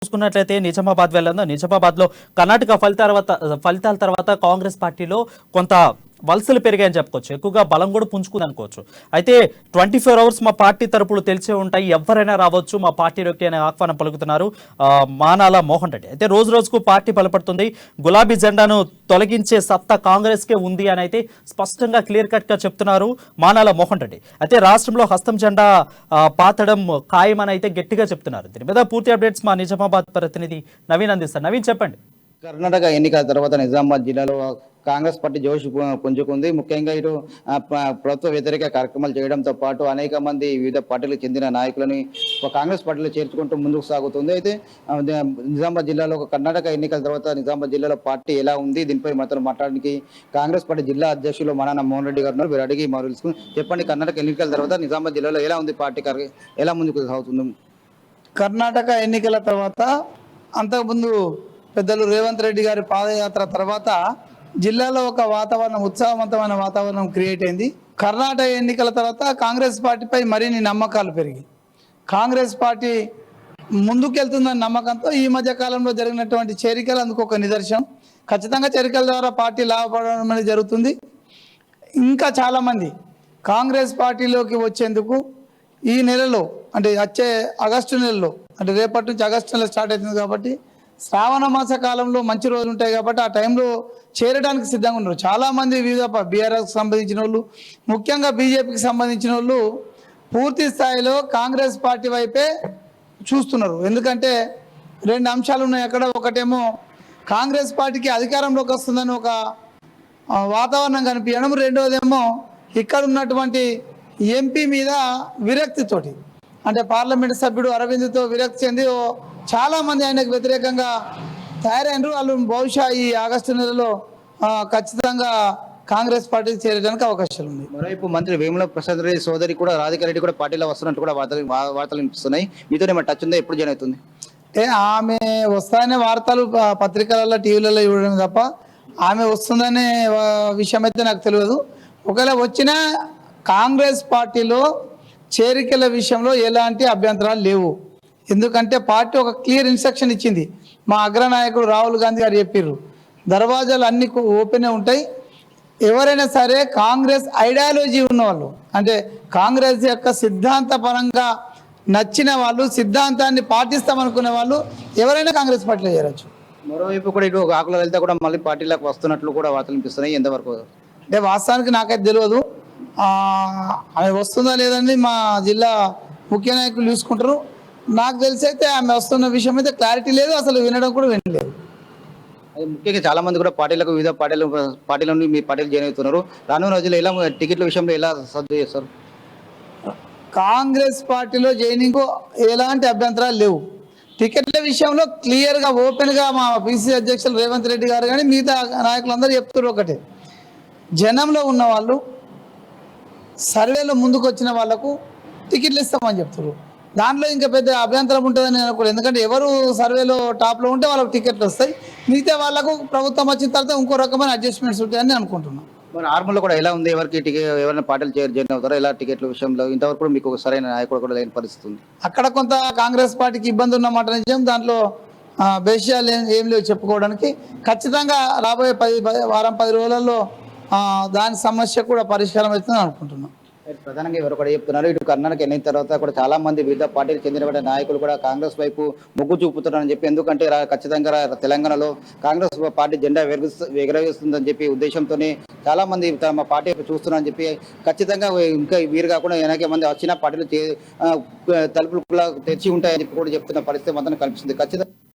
చూసుకున్నట్లయితే నిజామాబాద్ వెళ్ళందా నిజామాబాద్లో కర్ణాటక ఫలితాల తర్వాత కాంగ్రెస్ పార్టీలో కొంత వలసలు పెరిగాయని చెప్పుకోవచ్చు. ఎక్కువగా బలం కూడా పుంజుకుంది అనుకోవచ్చు. అయితే 24 అవర్స్ మా పార్టీ తరపులు తెలిసే ఉంటాయి, ఎవరైనా రావచ్చు మా పార్టీలోకి అనే ఆహ్వానం పలుకుతున్నారు మానాల మోహన్ రెడ్డి. అయితే రోజు రోజుకు పార్టీ బలపడుతుంది, గులాబీ జెండాను తొలగించే సత్తా కాంగ్రెస్ కే ఉంది అని అయితే స్పష్టంగా క్లియర్ కట్ గా చెప్తున్నారు మానాల మోహన్ రెడ్డి. అయితే రాష్ట్రంలో హస్తం జెండా పాతడం ఖాయమని అయితే గట్టిగా చెప్తున్నారు. దీని మీద పూర్తి అప్డేట్స్ మా నిజామాబాద్ ప్రతినిధి నవీన్ అందిస్తారు. నవీన్ చెప్పండి. కర్ణాటక ఎన్నికల తర్వాత నిజామాబాద్ జిల్లాలో కాంగ్రెస్ పార్టీ జోష్ పుంజుకుంది. ముఖ్యంగా ఇటు ప్రభుత్వ వ్యతిరేక కార్యక్రమాలు చేయడంతో పాటు అనేక మంది వివిధ పార్టీలకు చెందిన నాయకులని కాంగ్రెస్ పార్టీలో చేర్చుకుంటూ ముందుకు సాగుతుంది. అయితే నిజామాబాద్ జిల్లాలో కర్ణాటక ఎన్నికల తర్వాత నిజామాబాద్ జిల్లాలో పార్టీ ఎలా ఉంది, దీనిపై మనతో మాట్లాడడానికి కాంగ్రెస్ పార్టీ జిల్లా అధ్యక్షులు మానాల మోహన్ రెడ్డి గారు ఉన్నారు. వీరు అడిగి తెలుసుకుని చెప్పండి, కర్ణాటక ఎన్నికల తర్వాత నిజామాబాద్ జిల్లాలో ఎలా ఉంది పార్టీ, ఎలా ముందుకు సాగుతుంది? కర్ణాటక ఎన్నికల తర్వాత అంతకుముందు పెద్దలు రేవంత్ రెడ్డి గారి పాదయాత్ర తర్వాత జిల్లాలో ఒక వాతావరణం, ఉత్సాహవంతమైన వాతావరణం క్రియేట్ అయింది. కర్ణాటక ఎన్నికల తర్వాత కాంగ్రెస్ పార్టీపై మరిన్ని నమ్మకాలు పెరిగి కాంగ్రెస్ పార్టీ ముందుకెళ్తుందన్న నమ్మకంతో ఈ మధ్య కాలంలో జరిగినటువంటి చేరికలు అందుకు ఒక నిదర్శనం. ఖచ్చితంగా చేరికల ద్వారా పార్టీ లాభపడడం అనేది జరుగుతుంది. ఇంకా చాలామంది కాంగ్రెస్ పార్టీలోకి వచ్చేందుకు ఈ నెలలో, అంటే వచ్చే ఆగస్టు నెలలో, అంటే రేపటి నుంచి ఆగస్టు నెల స్టార్ట్ అవుతుంది కాబట్టి శ్రావణ మాస కాలంలో మంచి రోజులు ఉంటాయి కాబట్టి ఆ టైంలో చేరడానికి సిద్ధంగా ఉన్నారు. చాలామంది వివిధ బీఆర్ఎస్కి సంబంధించిన వాళ్ళు, ముఖ్యంగా బీజేపీకి సంబంధించిన వాళ్ళు పూర్తి స్థాయిలో కాంగ్రెస్ పార్టీ వైపే చూస్తున్నారు. ఎందుకంటే రెండు అంశాలు ఉన్నాయి అక్కడ. ఒకటేమో కాంగ్రెస్ పార్టీకి అధికారంలోకి వస్తుందని ఒక వాతావరణం కనిపించడం, రెండోదేమో ఇక్కడ ఉన్నటువంటి ఎంపీ మీద విరక్తితోటి, అంటే పార్లమెంట్ సభ్యుడు అరవింద్తో విరక్తి చెంది చాలామంది ఆయనకు వ్యతిరేకంగా తయారైనరు. వాళ్ళు బహుశా ఈ ఆగస్టు నెలలో ఖచ్చితంగా కాంగ్రెస్ పార్టీకి చేరడానికి అవకాశాలు ఉన్నాయి. మరోవైపు మంత్రి వేముల ప్రసాద్ రెడ్డి సోదరి కూడా రాధికా రెడ్డి కూడా పార్టీలో వస్తున్నట్టు కూడా వార్తలు వినిపిస్తున్నాయి. మీతోనే ఏమైనా టచ్ ఉందా? ఎప్పుడు జాయిన్ అవుతుంది? అంటే ఆమె వస్తాయనే వార్తలు పత్రికలలో, టీవీలలో ఇవ్వడం తప్ప ఆమె వస్తుందనే విషయం అయితే నాకు తెలియదు. ఒకవేళ వచ్చినా కాంగ్రెస్ పార్టీలో చేరికల విషయంలో ఎలాంటి అభ్యంతరాలు లేవు. ఎందుకంటే పార్టీ ఒక క్లియర్ ఇన్స్ట్రక్షన్ ఇచ్చింది. మా అగ్రనాయకుడు రాహుల్ గాంధీ గారు చెప్పారు, దర్వాజాలు అన్ని ఓపెనే ఉంటాయి. ఎవరైనా సరే కాంగ్రెస్ ఐడియాలజీ ఉన్నవాళ్ళు, అంటే కాంగ్రెస్ యొక్క సిద్ధాంతపరంగా నచ్చిన వాళ్ళు, సిద్ధాంతాన్ని పాటిస్తామనుకునే వాళ్ళు ఎవరైనా కాంగ్రెస్ పార్టీలో చేరొచ్చు. మరోవైపు కూడా ఇటు ఆకుల వెళ్తే కూడా మళ్ళీ పార్టీలకు వస్తున్నట్లు కూడా వార్తలు వినిపిస్తున్నాయి. ఎంతవరకు? అంటే వాస్తవానికి నాకైతే తెలియదు. ఆమె వస్తుందా లేదని మా జిల్లా ముఖ్య నాయకులు చూసుకుంటారు. నాకు తెలిసి అయితే ఆమె వస్తున్న విషయం అయితే క్లారిటీ లేదు, అసలు వినడం కూడా వినలేదు. ముఖ్యంగా చాలా మంది కూడా పార్టీలకు, వివిధ పార్టీల నుండి మీ పార్టీలు జాయిన్ అవుతున్నారు. రానున్న రోజుల్లో ఎలా టికెట్ల విషయంలో ఎలా సర్దు చేస్తారు? కాంగ్రెస్ పార్టీలో జాయినింగ్ ఎలాంటి అభ్యంతరాలు లేవు. టికెట్ల విషయంలో క్లియర్గా ఓపెన్గా మా పిసిసి అధ్యక్షులు రేవంత్ రెడ్డి గారు కానీ మిగతా నాయకులందరూ చెప్తున్నారు ఒకటే, జనంలో ఉన్న వాళ్ళు, సర్వేలో ముందుకు వచ్చిన వాళ్లకు టికెట్లు ఇస్తామని చెప్తున్నారు. దాంట్లో ఇంకా పెద్ద అభ్యంతరం ఉంటుందని నేను అనుకోలేదు. ఎందుకంటే ఎవరు సర్వేలో టాప్లో ఉంటే వాళ్ళకు టికెట్లు వస్తాయి, మిగతా వాళ్ళకు ప్రభుత్వం వచ్చిన తర్వాత ఇంకో రకమైన అడ్జస్ట్మెంట్స్ ఉంటాయని నేను అనుకుంటున్నాను. మరి ఆర్మూర్లో కూడా ఎలా ఉంది? ఎవరికి టికెట్, ఎవరైనా పార్టీలు జాయిన్ అవుతారో ఎలా టికెట్ల విషయంలో? ఇంతవరకు మీకు సరైన నాయకుడు కూడా లేని పరిస్థితి ఉంది. అక్కడ కొంత కాంగ్రెస్ పార్టీకి ఇబ్బంది ఉన్నమాట నిజం. దాంట్లో విషయాలు ఏం లేవు చెప్పుకోవడానికి. ఖచ్చితంగా రాబోయే వారం 10 రోజులలో దాని సమస్య కూడా పరిష్కారం అవుతుందని అనుకుంటున్నాను. ప్రధానంగా ఎవరు కూడా చెప్తున్నారు, ఇటు కర్ణాటక ఎన్నికల తర్వాత కూడా చాలా మంది వివిధ పార్టీలకు చెందిన నాయకులు కూడా కాంగ్రెస్ వైపు మొగ్గు చూపుతున్నారని చెప్పి, ఎందుకంటే ఖచ్చితంగా తెలంగాణలో కాంగ్రెస్ పార్టీ జెండా ఎగరవేస్తుందని చెప్పి ఉద్దేశంతోనే చాలా మంది తమ పార్టీ చూస్తున్నారని చెప్పి, ఖచ్చితంగా ఇంకా వీరు కాకుండా అనేక మంది వచ్చిన పార్టీలు తలుపులు తెరిచి ఉంటాయని చెప్పి కూడా చెప్తున్న పరిస్థితి మాత్రం కనిపిస్తుంది. ఖచ్చితంగా